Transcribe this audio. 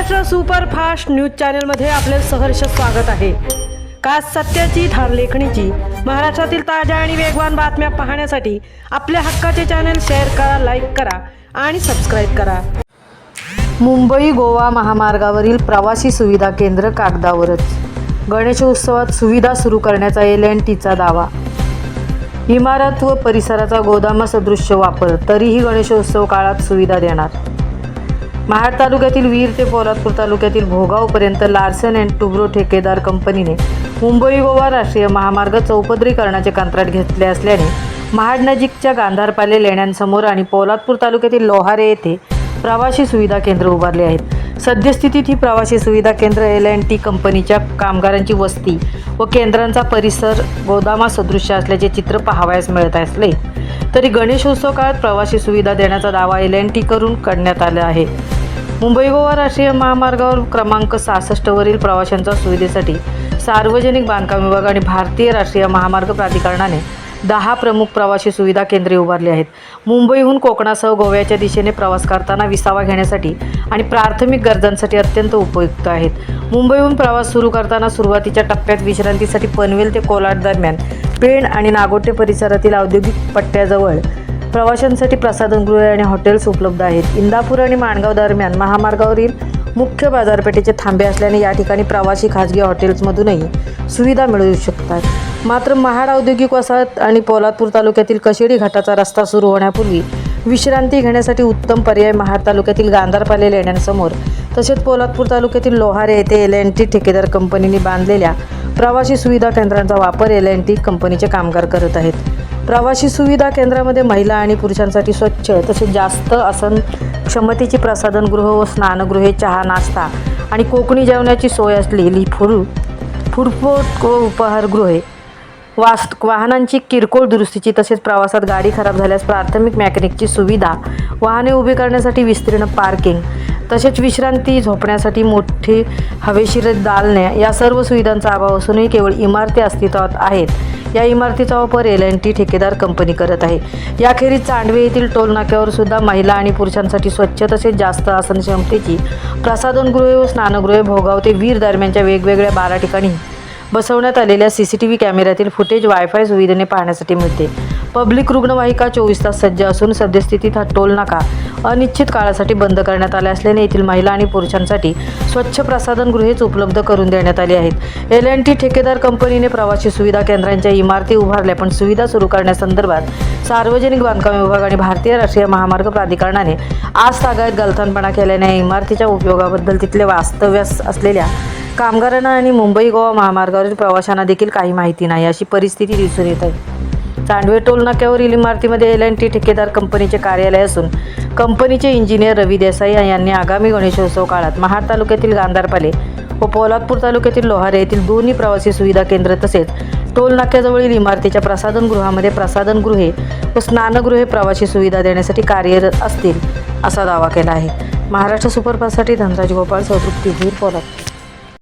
Maharashtra superfast news चॅनलमध्ये आपले सहर्ष स्वागत आहे। खास सत्याची धार लेखणीची महाराष्ट्रातील ताज्या आणि वेगवान बातम्या पाहण्यासाठी आपल्या हक्काचे चॅनल शेअर करा, लाईक करा आणि सबस्क्राइब करा। मुंबई गोवा महामार्गावरील प्रवासी सुविधा केंद्र कागदावरच, गणेशोत्सवात सुविधा सुरू करण्याचा L&Tचा दावा। इमारत व परिसराचा गोदामासदृश वापर, तरीही गणेशोत्सव काळात सुविधा देणार। महाड तालुक्यातील वीर ते पोलादपूर तालुक्यातील भोगावपर्यंत लार्सन अँड टुब्रो ठेकेदार कंपनीने मुंबई गोवा राष्ट्रीय महामार्ग चौपदरीकरणाचे कंत्राट घेतले असल्याने महाड नजीकच्या गांधारपाले लेण्यांसमोर आणि पोलादपूर तालुक्यातील लोहारे येथे प्रवासी सुविधा केंद्र उभारले आहेत। सद्यस्थितीत ही प्रवासी सुविधा केंद्र L&T कंपनीच्या कामगारांची वस्ती व केंद्रांचा परिसर गोदामासदृश असल्याचे चित्र पाहावयास मिळत असले तरी गणेशोत्सव काळात प्रवासी सुविधा देण्याचा दावा L&T करून करण्यात आला आहे। मुंबई गोवा राष्ट्रीय महामार्गावर क्रमांक 66 वरील प्रवाशांच्या सुविधेसाठी सार्वजनिक बांधकाम विभाग आणि भारतीय राष्ट्रीय महामार्ग प्राधिकरणाने 10 प्रमुख प्रवासी सुविधा केंद्रे उभारली आहेत। मुंबईहून कोकणासह गोव्याच्या दिशेने प्रवास करताना विसावा घेण्यासाठी आणि प्राथमिक गरजांसाठी अत्यंत उपयुक्त आहेत। मुंबईहून प्रवास सुरू करताना सुरुवातीच्या टप्प्यात विश्रांतीसाठी पनवेल ते कोलाड दरम्यान पेण आणि नागोटे परिसरातील औद्योगिक पट्ट्याजवळ प्रवाशांसाठी प्रसाधनगृहे आणि हॉटेल्स उपलब्ध आहेत। इंदापूर आणि माणगाव दरम्यान महामार्गावरील मुख्य बाजारपेठेचे थांबे असल्याने या ठिकाणी प्रवासी खाजगी हॉटेल्समधूनही सुविधा मिळू शकतात। मात्र महाड औद्योगिक वसाहत आणि पोलादपूर तालुक्यातील कशेडी घाटाचा रस्ता सुरू होण्यापूर्वी विश्रांती घेण्यासाठी उत्तम पर्याय महाड तालुक्यातील गांधारपाले लेण्यांसमोर तसेच पोलादपूर तालुक्यातील लोहारे येथे L&T ठेकेदार कंपनीने बांधलेल्या प्रवासी सुविधा केंद्रांचा वापर L&T कंपनीचे कामगार करत आहेत। प्रवासी सुविधा केंद्रामध्ये महिला आणि पुरुषांसाठी स्वच्छ तसेच जास्त आसन क्षमतेची प्रसाधनगृह व स्नानगृहे, चहा, नाश्ता आणि कोकणी जेवणाची सोय असलेली फूडकोर्ट व उपहारगृहे, वाहनांची किरकोळ दुरुस्तीची तसेच प्रवासात गाडी खराब झाल्यास प्राथमिक मेकॅनिकची सुविधा, वाहने उभी करण्यासाठी विस्तीर्ण पार्किंग तसेच विश्रांती झोपण्यासाठी मोठी हवेशीर दालने या सर्व सुविधांचा अभाव असूनही केवळ इमारती अस्तित्वात आहेत। या इमारतीचा वापर L&T ठेकेदार कंपनी करत आहे। याखेरीज चांडवे येथील टोल नाक्यावर सुद्धा महिला आणि पुरुषांसाठी स्वच्छ तसेच जास्त आसन क्षमतेची प्रसाधनगृहे व स्नानगृहे भोगाव ते वीर दरम्यानच्या वेगवेगळ्या 12 ठिकाणी बसवण्यात आलेल्या CCTV कॅमेऱ्यातील फुटेज वायफाय सुविधेने पाहण्यासाठी मिळते। पब्लिक रुग्णवाहिका 24 तास सज्ज असून सद्यस्थितीत हा टोल नाका अनिश्चित काळासाठी बंद करण्यात आला असल्याने येथील महिला आणि पुरुषांसाठी स्वच्छ प्रसाधनगृहेच उपलब्ध करून देण्यात आली आहेत। L&T ठेकेदार कंपनीने प्रवासी सुविधा केंद्रांच्या इमारती उभारल्या, पण सुविधा सुरू करण्यासंदर्भात सार्वजनिक बांधकाम विभाग आणि भारतीय राष्ट्रीय महामार्ग प्राधिकरणाने आज तागायत गलथानपणा केल्याने इमारतीच्या उपयोगाबद्दल तिथले वास्तव्यास असलेल्या कामगारांना आणि मुंबई गोवा महामार्गावरील प्रवाशांना देखील काही माहिती नाही, अशी परिस्थिती दिसून येत आहे। चांडवे टोल नाक्यावरील इमारतीमध्ये L&T ठेकेदार कंपनीचे कार्यालय असून कंपनीचे इंजिनियर रवी देसाई यांनी आगामी गणेशोत्सव काळात महाड तालुक्यातील गांधारपाले व पोलादपूर तालुक्यातील लोहारे येथील दोन्ही प्रवासी सुविधा केंद्र तसेच टोल नाक्याजवळील इमारतीच्या प्रसाधनगृहामध्ये प्रसाधनगृहे व स्नानगृहे प्रवासी सुविधा देण्यासाठी कार्यरत असतील असा दावा केला आहे। महाराष्ट्र सुपरफास्टसाठी धनराज गोपाळ, संतृप्ती, वीर, पोलादपूर।